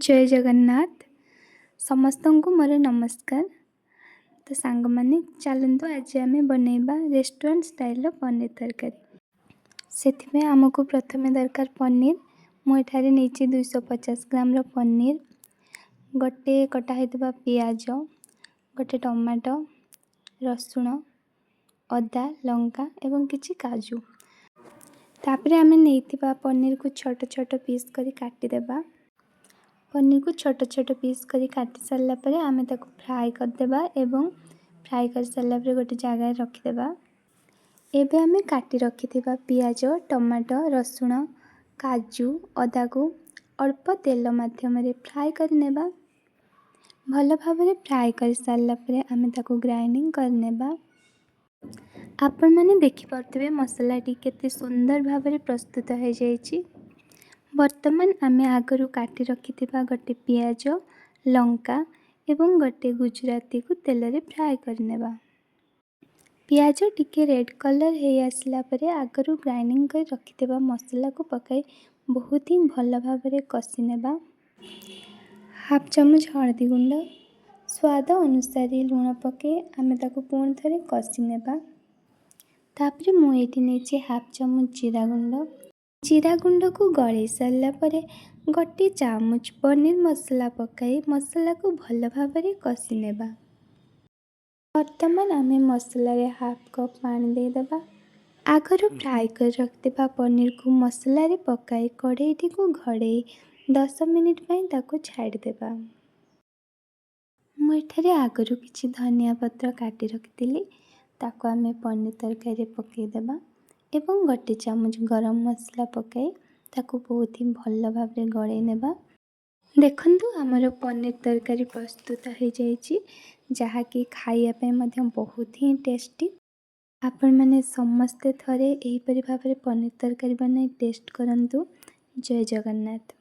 जय जगन्नाथ समस्त को मोर नमस्कार। तो सांग माने चलतु आज आम बनैबा रेस्टोरेंट स्टाइल पनीर तरकारी। से आमको प्रथमे दरकार पनीर। मुझे नहीं 250 ग्राम पनीर, गोटे कटा पियाज, गोटे टमाटो, रसुण, अदा, लंका एवं किछि काजू। तापरे आमे नैथिबा पनीर को छोट छोट पीस करी काटिदेबा। पनीर को छोट छोट पीस करी काटी सारला परे आमे ताको फ्राई करदेबा एवं फ्राई कर सारला परे गोटे जगह रखिदेबा। एबे आमे काटी रखिथिबा पियाज, टमाटो, रसुण, काजू, अदा को अल्प तेल माध्यम रे फ्राई कर नेबा। भल भाबरे फ्राई कर सारला परे आमे ताको ग्राइंडिंग कर नेबा। आपण माने देखि पारथिबे मसला टी केते सुंदर भाबरे प्रस्तुत हो जायछि। वर्तमान आमे आगरू काटी रखिथिबा गोटे पियाज, लंका एवं गोटे गुजराती को तेल रे फ्राई करनेबा। पियाज टिके रेड कलर हे आसला परे आगरू ग्राइंडिंग कर रखिथिबा मसला को पकाई बहुत ही भल भाबरे कसी नेबा। हाफ चम्मच हळदी गुंड, स्वाद अनुसार लूण पके आमे ताको पुणी थरे कसी नेबा। तापरे मु एठी नेछि हाफ चम्मच जीरा गुंड को गले सारला परे गोटे चामच पनीर मसला पकाई मसला को भल भाबरे कसी नेबा। वर्तमान आमे मसला रे हाफ कप पानी दे देबा। आगरू फ्राई कर रखिथिबा पनीर को मसला रे पकाई कढ़ाई को घड़े 10 मिनिट पई ताको छाड़ी देबा। मु एठारे आगरू किछि धनिया पत्र काटी रखिथिली ताको आमे पनीर तरकारी पकाई देबा एवं गोटे चामच गरम मसला पकाई ताको बहुत ही भल भाबरे गळे नेबा। देखंतु हमर पनीर तरकारी प्रस्तुत हो जाइछि, जहाँकि खाइया पे मध्य बहुत ही टेस्टी। आपण माने समस्ते थरे एही परि भाबरे पनीर तरकारी बनाई टेस्ट करंतु। जय जगन्नाथ।